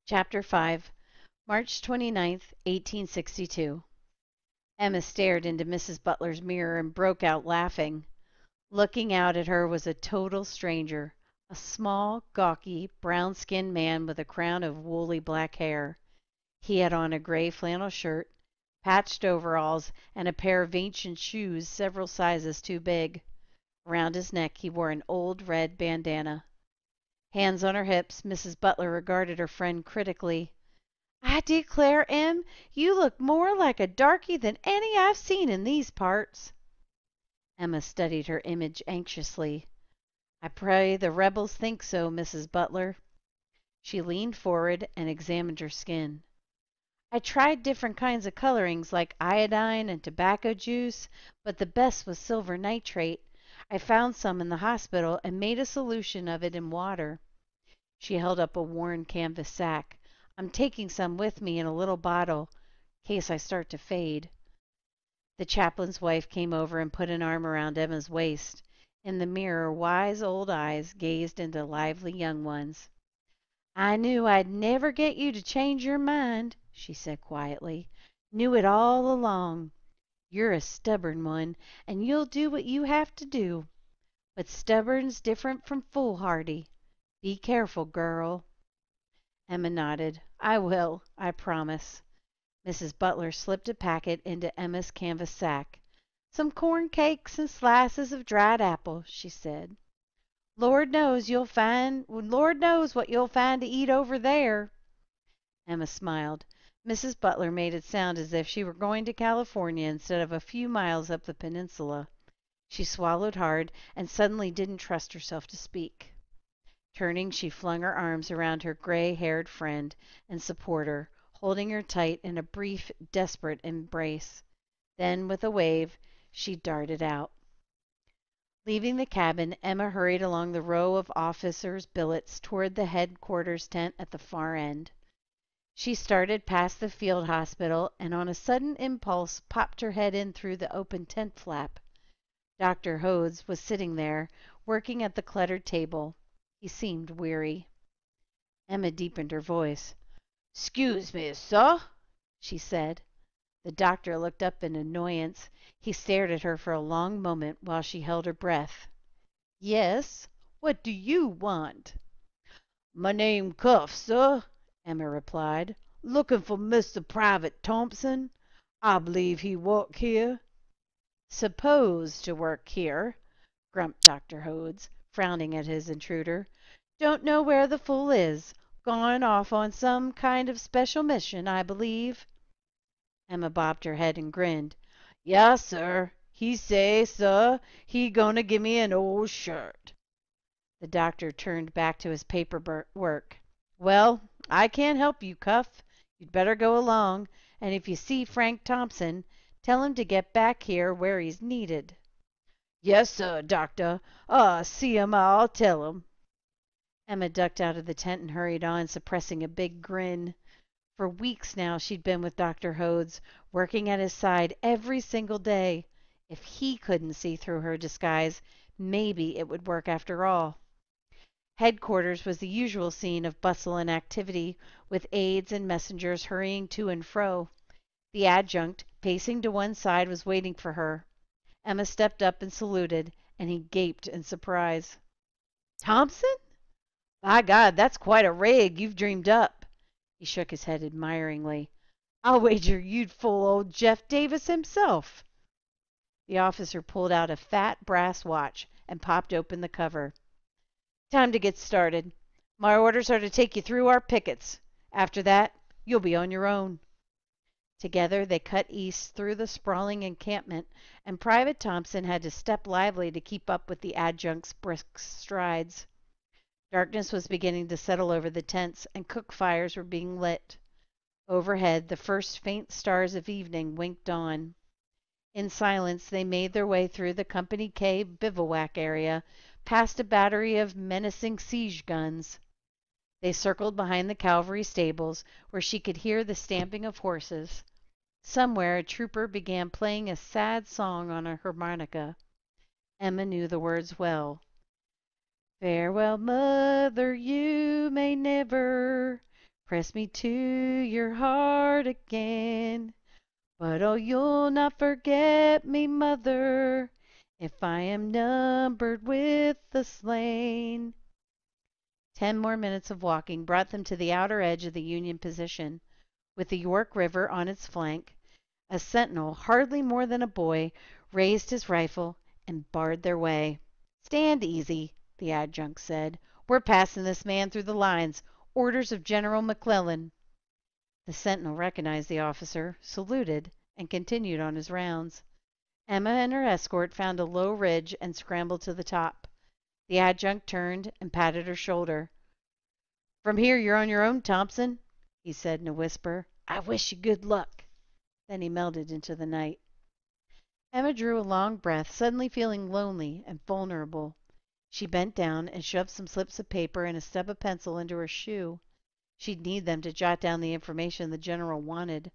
Chapter 5, March 29th, 1862. Emma stared into Mrs. Butler's mirror and broke out laughing. Looking out at her was a total stranger, a small, gawky, brown-skinned man with a crown of woolly black hair. He had on a gray flannel shirt, patched overalls, and a pair of ancient shoes several sizes too big. Around his neck he wore an old red bandana. Hands on her hips, Mrs. Butler regarded her friend critically. "I declare, Em, you look more like a darky than any I've seen in these parts." Emma studied her image anxiously. "I pray the rebels think so, Mrs. Butler." She leaned forward and examined her skin. "I tried different kinds of colorings like iodine and tobacco juice, but the best was silver nitrate. I found some in the hospital and made a solution of it in water." She held up a worn canvas sack. "I'm taking some with me in a little bottle, in case I start to fade." The chaplain's wife came over and put an arm around Emma's waist. In the mirror, wise old eyes gazed into lively young ones. "I knew I'd never get you to change your mind," she said quietly. "Knew it all along. You're a stubborn one, and you'll do what you have to do. But stubborn's different from foolhardy. Be careful, girl." Emma nodded. "I will, I promise." Mrs. Butler slipped a packet into Emma's canvas sack. "Some corn cakes and slices of dried apple," she said. Lord knows what you'll find to eat over there." Emma smiled. Mrs. Butler made it sound as if she were going to California instead of a few miles up the peninsula. She swallowed hard and suddenly didn't trust herself to speak. Turning, she flung her arms around her gray-haired friend and supported her, holding her tight in a brief, desperate embrace. Then, with a wave, she darted out. Leaving the cabin, Emma hurried along the row of officers' billets toward the headquarters tent at the far end. She started past the field hospital and on a sudden impulse popped her head in through the open tent flap. Dr. Hodes was sitting there, working at the cluttered table. He seemed weary. Emma deepened her voice. "'Scuse me, suh," she said. The doctor looked up in annoyance. He stared at her for a long moment while she held her breath. "Yes, what do you want?" "My name Cuff, suh," Emma replied. "Looking for Mr. Private Thompson. I believe he work here." "Supposed to work here," grumped Dr. Hodes, frowning at his intruder. "Don't know where the fool is. Gone off on some kind of special mission, I believe." Emma bobbed her head and grinned. "Yas, sir. He say, suh, he gonna gimme an old shirt." The doctor turned back to his paperwork. "Well, I can't help you, Cuff. You'd better go along, and if you see Frank Thompson, tell him to get back here where he's needed." "Yes, sir, doctor. See him, I'll tell him." Emma ducked out of the tent and hurried on, suppressing a big grin. For weeks now she'd been with Dr. Hodes, working at his side every single day. If he couldn't see through her disguise, maybe it would work after all. Headquarters was the usual scene of bustle and activity, with aides and messengers hurrying to and fro. The adjutant, pacing to one side, was waiting for her. Emma stepped up and saluted, and he gaped in surprise. "Thompson? By God, that's quite a rig you've dreamed up." He shook his head admiringly. "I'll wager you'd fool old Jeff Davis himself." The officer pulled out a fat brass watch and popped open the cover. "Time to get started. My orders are to take you through our pickets. After that, you'll be on your own." Together they cut east through the sprawling encampment, and Private Thompson had to step lively to keep up with the adjunct's brisk strides. Darkness was beginning to settle over the tents, and cook fires were being lit. Overhead, the first faint stars of evening winked on. In silence, they made their way through the Company K bivouac area, past a battery of menacing siege guns. They circled behind the cavalry stables, where she could hear the stamping of horses. Somewhere a trooper began playing a sad song on a harmonica. Emma knew the words well. "Farewell, mother, you may never Press me to your heart again. But oh, you'll not forget me, mother, if I am numbered with the slain. 10 more minutes of walking brought them to the outer edge of the Union position, with the York River on its flank. A sentinel, hardly more than a boy, raised his rifle and barred their way. "Stand easy," the adjutant said. "We're passing this man through the lines. Orders of General McClellan." The sentinel recognized the officer, saluted, and continued on his rounds. Emma and her escort found a low ridge and scrambled to the top. The adjutant turned and patted her shoulder. "From here you're on your own, Thompson," he said in a whisper. "I wish you good luck." Then he melted into the night. Emma drew a long breath, suddenly feeling lonely and vulnerable. She bent down and shoved some slips of paper and a stub of pencil into her shoe. She'd need them to jot down the information the general wanted.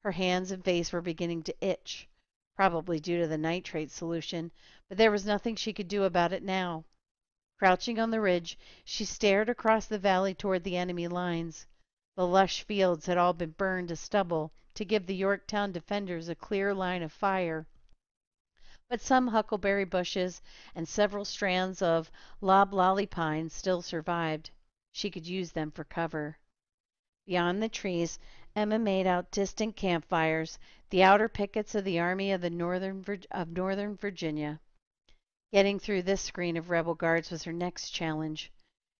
Her hands and face were beginning to itch, probably due to the nitrate solution, but there was nothing she could do about it now. Crouching on the ridge, she stared across the valley toward the enemy lines. The lush fields had all been burned to stubble to give the Yorktown defenders a clear line of fire. But some huckleberry bushes and several strands of loblolly pine still survived. She could use them for cover. Beyond the trees, Emma made out distant campfires, the outer pickets of the Army of Northern Virginia. Getting through this screen of rebel guards was her next challenge.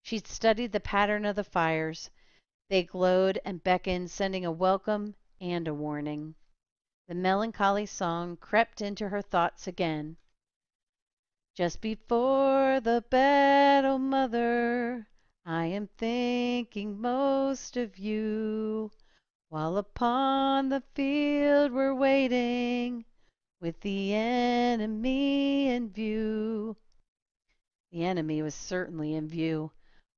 She'd studied the pattern of the fires. They glowed and beckoned, sending a welcome and a warning. The melancholy song crept into her thoughts again. "Just before the battle, mother, I am thinking most of you, while upon the field we're waiting, with the enemy in view." The enemy was certainly in view,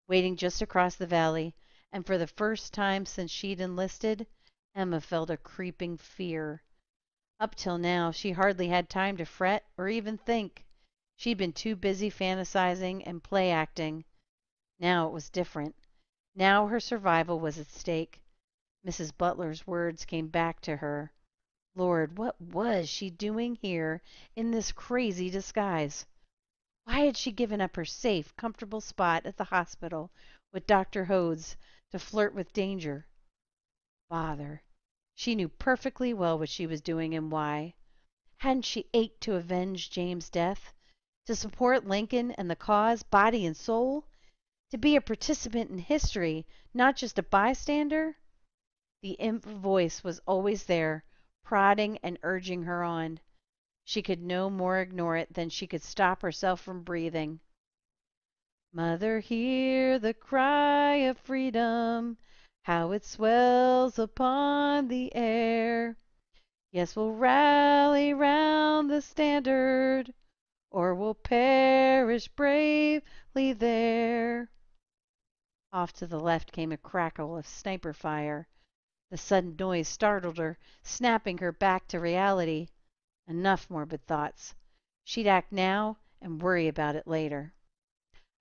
waiting just across the valley, and for the first time since she'd enlisted, Emma felt a creeping fear. Up till now, she hardly had time to fret or even think. She'd been too busy fantasizing and play acting. Now it was different. Now her survival was at stake. Mrs. Butler's words came back to her. Lord, what was she doing here in this crazy disguise? Why had she given up her safe, comfortable spot at the hospital with Dr. Hodes to flirt with danger? Bother. She knew perfectly well what she was doing and why. Hadn't she ached to avenge James' death? To support Lincoln and the cause, body and soul? To be a participant in history, not just a bystander? The imp voice was always there, prodding and urging her on. She could no more ignore it than she could stop herself from breathing. "Mother, hear the cry of freedom, how it swells upon the air. Yes, we'll rally round the standard, or we'll perish bravely there." Off to the left came a crackle of sniper fire. The sudden noise startled her, snapping her back to reality. Enough morbid thoughts. She'd act now and worry about it later.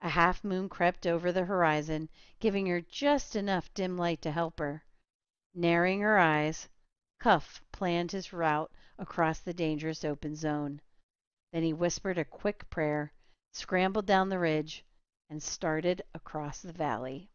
A half moon crept over the horizon, giving her just enough dim light to help her. Narrowing her eyes, Cuff planned his route across the dangerous open zone. Then he whispered a quick prayer, scrambled down the ridge, and started across the valley.